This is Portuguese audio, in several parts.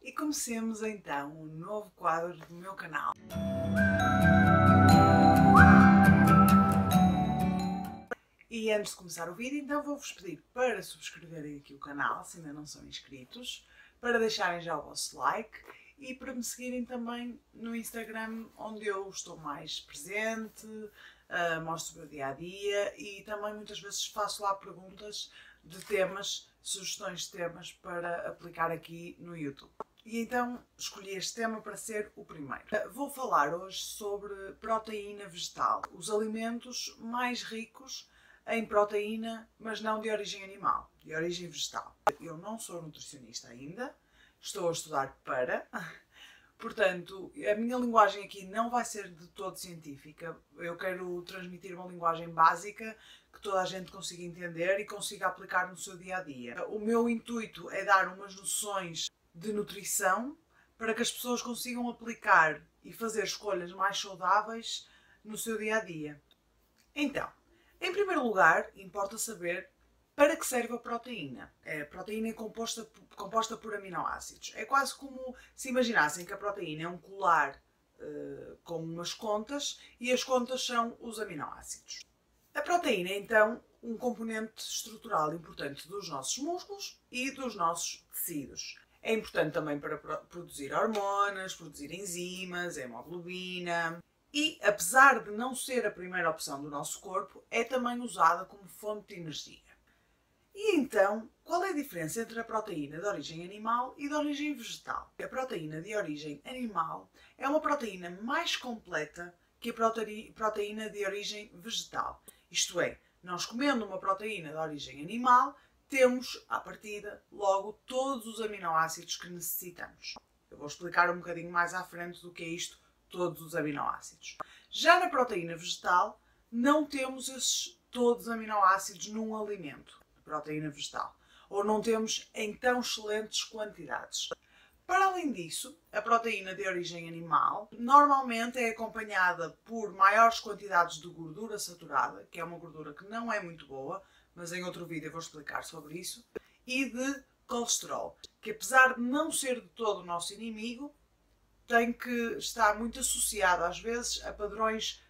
E comecemos então um novo quadro do meu canal. E antes de começar o vídeo, então vou-vos pedir para subscreverem aqui o canal, se ainda não são inscritos, para deixarem já o vosso like e para me seguirem também no Instagram, onde eu estou mais presente, mostro o meu dia-a-dia e também muitas vezes faço lá perguntas de temas, sugestões de temas para aplicar aqui no YouTube. E então escolhi este tema para ser o primeiro. Vou falar hoje sobre proteína vegetal, os alimentos mais ricos em proteína, mas não de origem animal, de origem vegetal. Eu não sou nutricionista ainda, estou a estudar para, portanto, a minha linguagem aqui não vai ser de todo científica. Eu quero transmitir uma linguagem básica que toda a gente consiga entender e consiga aplicar no seu dia-a-dia. O meu intuito é dar umas noções de nutrição para que as pessoas consigam aplicar e fazer escolhas mais saudáveis no seu dia-a-dia. Então, em primeiro lugar, importa saber para que serve a proteína. A proteína é composta por aminoácidos. É quase como se imaginassem que a proteína é um colar com umas contas e as contas são os aminoácidos. A proteína é então um componente estrutural importante dos nossos músculos e dos nossos tecidos. É importante também para produzir hormonas, produzir enzimas, hemoglobina. E, apesar de não ser a primeira opção do nosso corpo, é também usada como fonte de energia. E então, qual é a diferença entre a proteína de origem animal e de origem vegetal? A proteína de origem animal é uma proteína mais completa que a proteína de origem vegetal. Isto é, nós comendo uma proteína de origem animal, temos, à partida, logo todos os aminoácidos que necessitamos. Eu vou explicar um bocadinho mais à frente do que é isto, todos os aminoácidos. Já na proteína vegetal, não temos esses todos os aminoácidos num alimento, proteína vegetal, ou não temos em tão excelentes quantidades. Para além disso, a proteína de origem animal normalmente é acompanhada por maiores quantidades de gordura saturada, que é uma gordura que não é muito boa, mas em outro vídeo eu vou explicar sobre isso, e de colesterol, que apesar de não ser de todo o nosso inimigo, tem que estar muito associado às vezes a padrões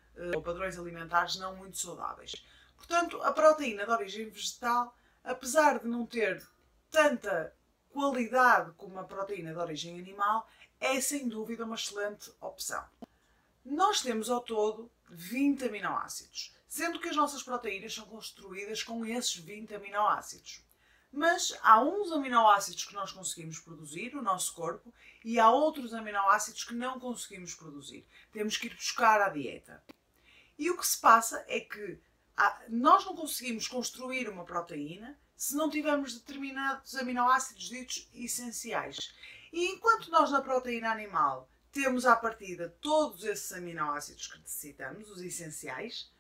alimentares não muito saudáveis. Portanto, a proteína de origem vegetal, apesar de não ter tanta qualidade como a proteína de origem animal, é sem dúvida uma excelente opção. Nós temos ao todo 20 aminoácidos, sendo que as nossas proteínas são construídas com esses 20 aminoácidos. Mas há uns aminoácidos que nós conseguimos produzir no nosso corpo e há outros aminoácidos que não conseguimos produzir. Temos que ir buscar à dieta. E o que se passa é que nós não conseguimos construir uma proteína se não tivermos determinados aminoácidos ditos essenciais. E enquanto nós na proteína animal temos à partida todos esses aminoácidos que necessitamos, os essenciais,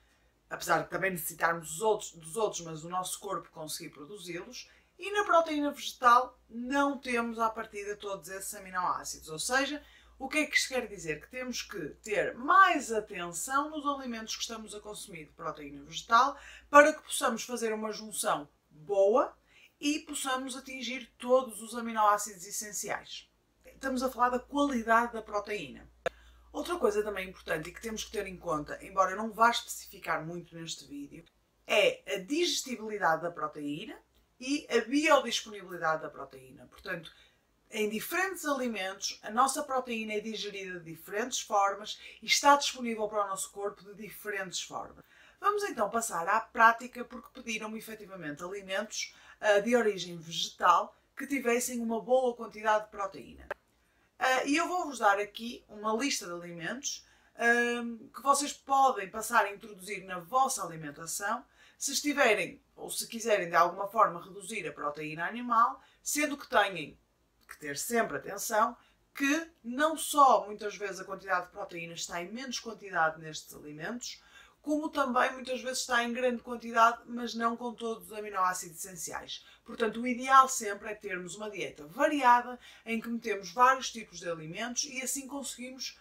apesar de também necessitarmos dos outros, mas o nosso corpo conseguir produzi-los, e na proteína vegetal não temos à partida todos esses aminoácidos. Ou seja, o que é que isto quer dizer? Que temos que ter mais atenção nos alimentos que estamos a consumir de proteína vegetal para que possamos fazer uma junção boa e possamos atingir todos os aminoácidos essenciais. Estamos a falar da qualidade da proteína. Outra coisa também importante e que temos que ter em conta, embora eu não vá especificar muito neste vídeo, é a digestibilidade da proteína e a biodisponibilidade da proteína. Portanto, em diferentes alimentos, a nossa proteína é digerida de diferentes formas e está disponível para o nosso corpo de diferentes formas. Vamos então passar à prática porque pediram-me efetivamente alimentos de origem vegetal que tivessem uma boa quantidade de proteína. E eu vou-vos dar aqui uma lista de alimentos que vocês podem passar a introduzir na vossa alimentação se estiverem ou se quiserem de alguma forma reduzir a proteína animal, sendo que têm que ter sempre atenção que não só muitas vezes a quantidade de proteína está em menos quantidade nestes alimentos, como também muitas vezes está em grande quantidade, mas não com todos os aminoácidos essenciais. Portanto, o ideal sempre é termos uma dieta variada, em que metemos vários tipos de alimentos e assim conseguimos,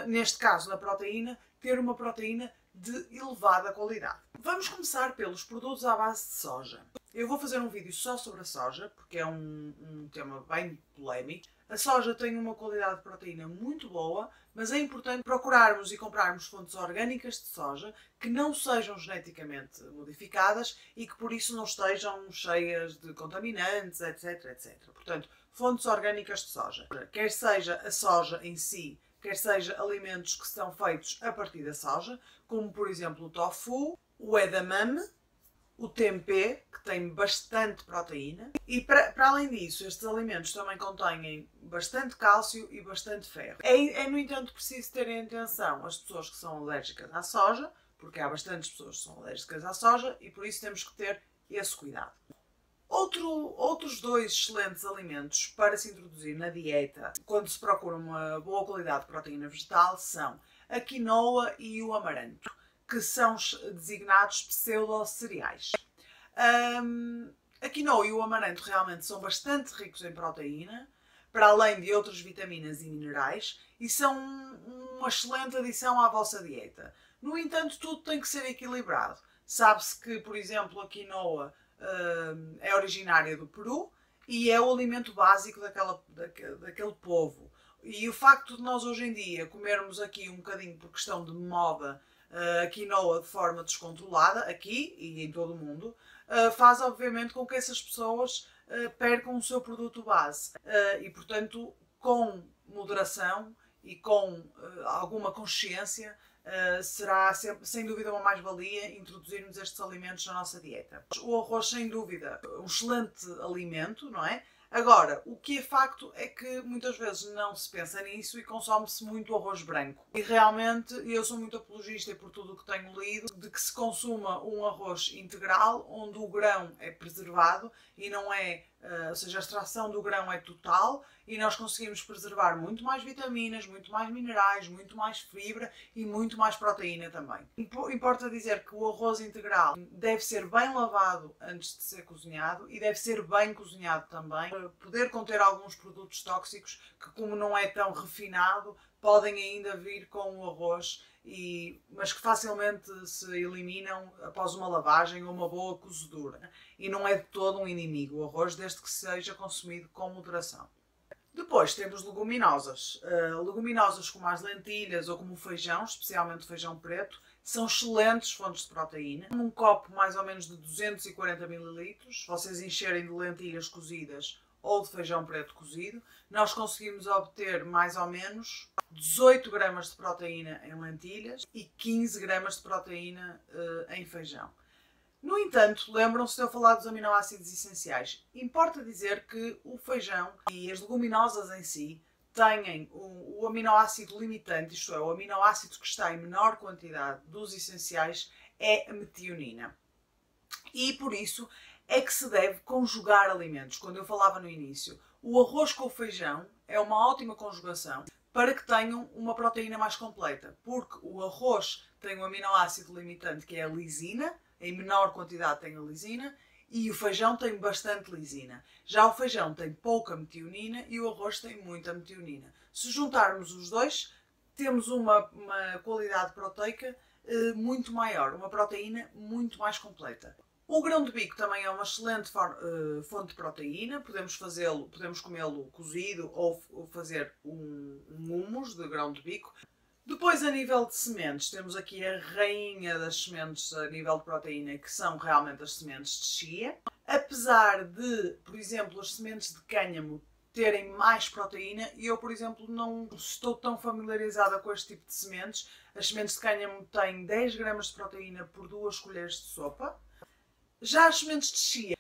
neste caso na proteína, ter uma proteína de elevada qualidade. Vamos começar pelos produtos à base de soja. Eu vou fazer um vídeo só sobre a soja, porque é um tema bem polémico. A soja tem uma qualidade de proteína muito boa, mas é importante procurarmos e comprarmos fontes orgânicas de soja que não sejam geneticamente modificadas e que por isso não estejam cheias de contaminantes, etc, etc. Portanto, fontes orgânicas de soja. Quer seja a soja em si, quer seja alimentos que são feitos a partir da soja, como por exemplo o tofu, o edamame, o tempê, que tem bastante proteína, e para além disso, estes alimentos também contêm bastante cálcio e bastante ferro. No entanto, preciso ter em atenção as pessoas que são alérgicas à soja, porque há bastantes pessoas que são alérgicas à soja e por isso temos que ter esse cuidado. Outros dois excelentes alimentos para se introduzir na dieta quando se procura uma boa qualidade de proteína vegetal são a quinoa e o amaranto, que são designados pseudo-cereais. A quinoa e o amaranto realmente são bastante ricos em proteína, para além de outras vitaminas e minerais, e são uma excelente adição à vossa dieta. No entanto, tudo tem que ser equilibrado. Sabe-se que, por exemplo, a quinoa é originária do Peru e é o alimento básico daquele povo. E o facto de nós hoje em dia comermos aqui um bocadinho por questão de moda a quinoa de forma descontrolada, aqui e em todo o mundo, faz obviamente com que essas pessoas percam o seu produto base. E portanto, com moderação e com alguma consciência, será sempre, sem dúvida uma mais-valia introduzirmos estes alimentos na nossa dieta. O arroz, sem dúvida, um excelente alimento, não é? Agora, o que é facto é que muitas vezes não se pensa nisso e consome-se muito arroz branco. E realmente eu sou muito apologista por tudo o que tenho lido de que se consuma um arroz integral onde o grão é preservado e não é, ou seja, a extração do grão é total e nós conseguimos preservar muito mais vitaminas, muito mais minerais, muito mais fibra e muito mais proteína também. Importa dizer que o arroz integral deve ser bem lavado antes de ser cozinhado e deve ser bem cozinhado também, para poder conter alguns produtos tóxicos que, como não é tão refinado, podem ainda vir com o arroz, mas que facilmente se eliminam após uma lavagem ou uma boa cozedura. E não é de todo um inimigo o arroz, desde que seja consumido com moderação. Depois temos leguminosas. Leguminosas como as lentilhas ou como o feijão, especialmente o feijão preto, são excelentes fontes de proteína. Num copo mais ou menos de 240 ml, se vocês encherem de lentilhas cozidas ou de feijão preto cozido, nós conseguimos obter mais ou menos 18 gramas de proteína em lentilhas e 15 gramas de proteína em feijão. No entanto, lembram-se de eu falar dos aminoácidos essenciais. Importa dizer que o feijão e as leguminosas em si têm o aminoácido limitante, isto é, o aminoácido que está em menor quantidade dos essenciais, é a metionina. E por isso é que se deve conjugar alimentos. Quando eu falava no início, o arroz com o feijão é uma ótima conjugação para que tenham uma proteína mais completa, porque o arroz tem um aminoácido limitante que é a lisina, em menor quantidade tem a lisina, e o feijão tem bastante lisina. Já o feijão tem pouca metionina e o arroz tem muita metionina. Se juntarmos os dois, temos uma qualidade proteica muito maior, uma proteína muito mais completa. O grão de bico também é uma excelente fonte de proteína, podemos comê-lo cozido ou fazer um hummus de grão de bico. Depois, a nível de sementes, temos aqui a rainha das sementes a nível de proteína, que são realmente as sementes de chia. Apesar de, por exemplo, as sementes de cânhamo terem mais proteína, eu, por exemplo, não estou tão familiarizada com este tipo de sementes. As sementes de cânhamo têm 10 gramas de proteína por 2 colheres de sopa. Já as sementes de chia,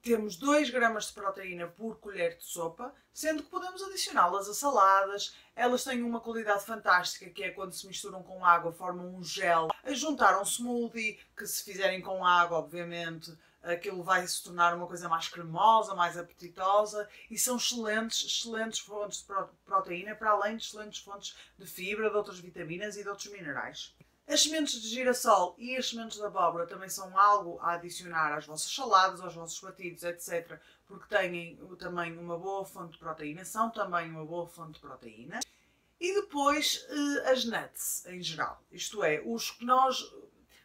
temos 2 gramas de proteína por colher de sopa, sendo que podemos adicioná-las a saladas. Elas têm uma qualidade fantástica, que é quando se misturam com água, formam um gel. A juntar um smoothie, que se fizerem com água, obviamente, aquilo vai se tornar uma coisa mais cremosa, mais apetitosa, e são excelentes fontes de proteína, para além de excelentes fontes de fibra, de outras vitaminas e de outros minerais. As sementes de girassol e as sementes de abóbora também são algo a adicionar às vossas saladas, aos vossos batidos, etc. Porque têm também uma boa fonte de proteína, são também uma boa fonte de proteína. E depois as nuts em geral, isto é, os que nós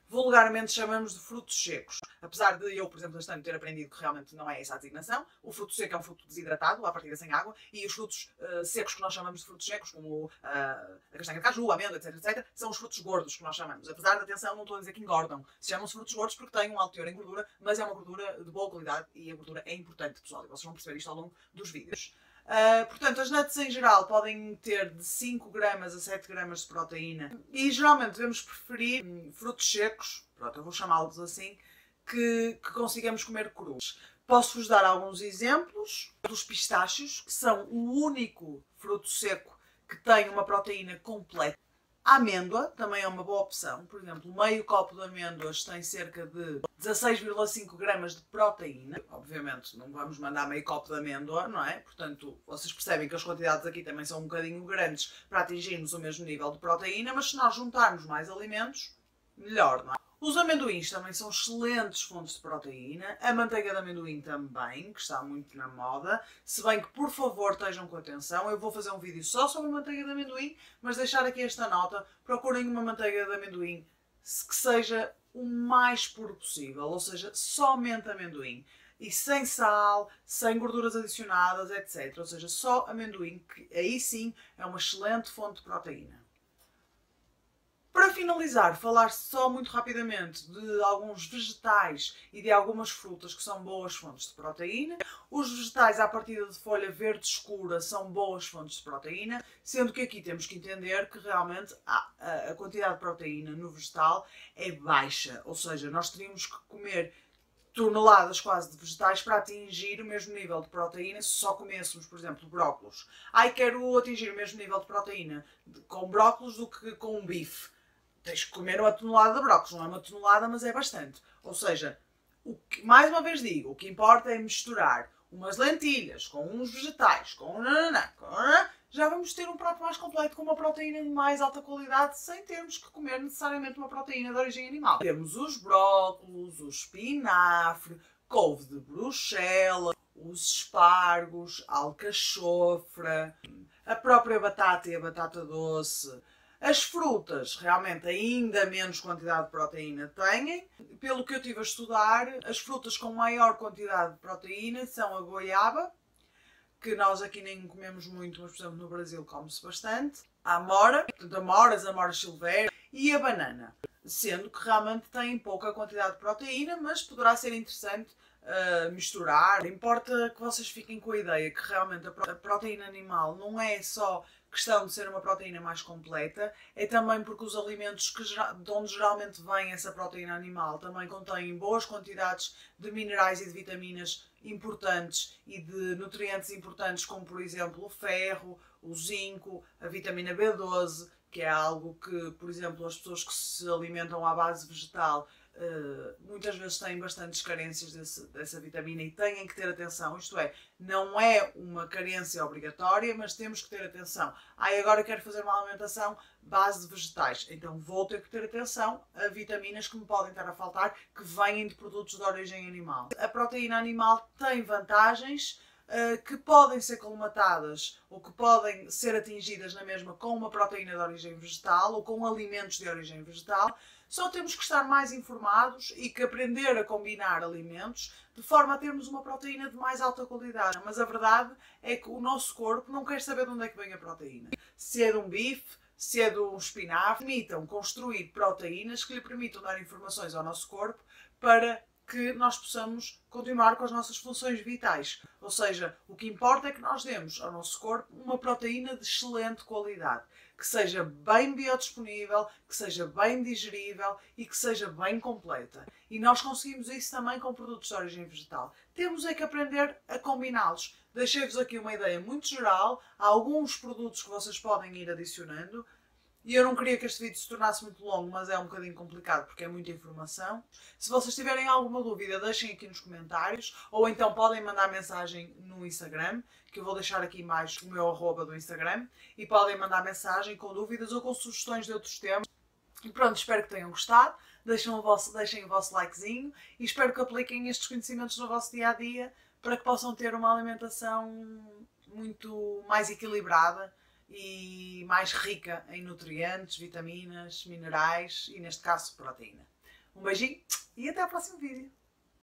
vulgarmente chamamos de frutos secos. Apesar de eu, por exemplo, este ano ter aprendido que realmente não é essa a designação, o fruto seco é um fruto desidratado, à partida sem água, e os frutos secos que nós chamamos de frutos secos, como a castanha de caju, a amêndoa, etc, etc, são os frutos gordos que nós chamamos. Apesar de, atenção, não estou a dizer que engordam. Se chamam-se frutos gordos porque têm um alto teor em gordura, mas é uma gordura de boa qualidade e a gordura é importante, pessoal, e vocês vão perceber isto ao longo dos vídeos. Portanto, as nuts em geral podem ter de 5 gramas a 7 gramas de proteína e geralmente devemos preferir frutos secos, pronto, eu vou chamá-los assim, que consigamos comer crus. Posso-vos dar alguns exemplos dos pistácios, que são o único fruto seco que tem uma proteína completa. A amêndoa também é uma boa opção. Por exemplo, meio copo de amêndoas tem cerca de 16,5 gramas de proteína. Obviamente não vamos mandar meio copo de amêndoa, não é? Portanto, vocês percebem que as quantidades aqui também são um bocadinho grandes para atingirmos o mesmo nível de proteína, mas se nós juntarmos mais alimentos, melhor, não é? Os amendoins também são excelentes fontes de proteína, a manteiga de amendoim também, que está muito na moda, se bem que, por favor, estejam com atenção, eu vou fazer um vídeo só sobre a manteiga de amendoim, mas deixar aqui esta nota, procurem uma manteiga de amendoim que seja o mais puro possível, ou seja, somente amendoim. E sem sal, sem gorduras adicionadas, etc. Ou seja, só amendoim, que aí sim é uma excelente fonte de proteína. Para finalizar, falar só muito rapidamente de alguns vegetais e de algumas frutas que são boas fontes de proteína. Os vegetais à partida de folha verde escura são boas fontes de proteína, sendo que aqui temos que entender que realmente a quantidade de proteína no vegetal é baixa, ou seja, nós teríamos que comer toneladas quase de vegetais para atingir o mesmo nível de proteína se só comêssemos, por exemplo, brócolos. Ai, quero atingir o mesmo nível de proteína com brócolos do que com um bife. Tens que comer uma tonelada de brócolis, não é uma tonelada, mas é bastante. Ou seja, mais uma vez digo, o que importa é misturar umas lentilhas com uns vegetais, já vamos ter um prato mais completo com uma proteína de mais alta qualidade sem termos que comer necessariamente uma proteína de origem animal. Temos os brócolos, o espinafre, couve de Bruxelas, os espargos, a alcachofra, a própria batata e a batata doce. As frutas, realmente, ainda menos quantidade de proteína têm. Pelo que eu estive a estudar, as frutas com maior quantidade de proteína são a goiaba, que nós aqui nem comemos muito, mas, por exemplo, no Brasil come-se bastante. A amora, portanto, amoras silvestres, e a banana. Sendo que realmente têm pouca quantidade de proteína, mas poderá ser interessante misturar. Importa que vocês fiquem com a ideia que realmente a proteína animal não é só questão de ser uma proteína mais completa, é também porque os alimentos de onde geralmente vem essa proteína animal também contêm boas quantidades de minerais e de vitaminas importantes e de nutrientes importantes, como por exemplo o ferro, o zinco, a vitamina B12, que é algo que, por exemplo, as pessoas que se alimentam à base vegetal muitas vezes têm bastantes carências dessa vitamina e têm que ter atenção, isto é, não é uma carência obrigatória, mas temos que ter atenção. Agora quero fazer uma alimentação base de vegetais, então vou ter que ter atenção a vitaminas que me podem estar a faltar, que vêm de produtos de origem animal. A proteína animal tem vantagens que podem ser colmatadas ou que podem ser atingidas na mesma com uma proteína de origem vegetal ou com alimentos de origem vegetal. Só temos que estar mais informados e que aprender a combinar alimentos de forma a termos uma proteína de mais alta qualidade. Mas a verdade é que o nosso corpo não quer saber de onde é que vem a proteína. Se é de um bife, se é de um espinafre, permitam construir proteínas que lhe permitam dar informações ao nosso corpo para que nós possamos continuar com as nossas funções vitais. Ou seja, o que importa é que nós demos ao nosso corpo uma proteína de excelente qualidade, que seja bem biodisponível, que seja bem digerível e que seja bem completa. E nós conseguimos isso também com produtos de origem vegetal. Temos é que aprender a combiná-los. Deixei-vos aqui uma ideia muito geral, há alguns produtos que vocês podem ir adicionando. E eu não queria que este vídeo se tornasse muito longo, mas é um bocadinho complicado porque é muita informação. Se vocês tiverem alguma dúvida, deixem aqui nos comentários, ou então podem mandar mensagem no Instagram, que eu vou deixar aqui embaixo o meu arroba do Instagram, e podem mandar mensagem com dúvidas ou com sugestões de outros temas. E pronto, espero que tenham gostado, deixem o vosso likezinho e espero que apliquem estes conhecimentos no vosso dia-a-dia para que possam ter uma alimentação muito mais equilibrada e mais rica em nutrientes, vitaminas, minerais e, neste caso, proteína. Um beijinho e até ao próximo vídeo.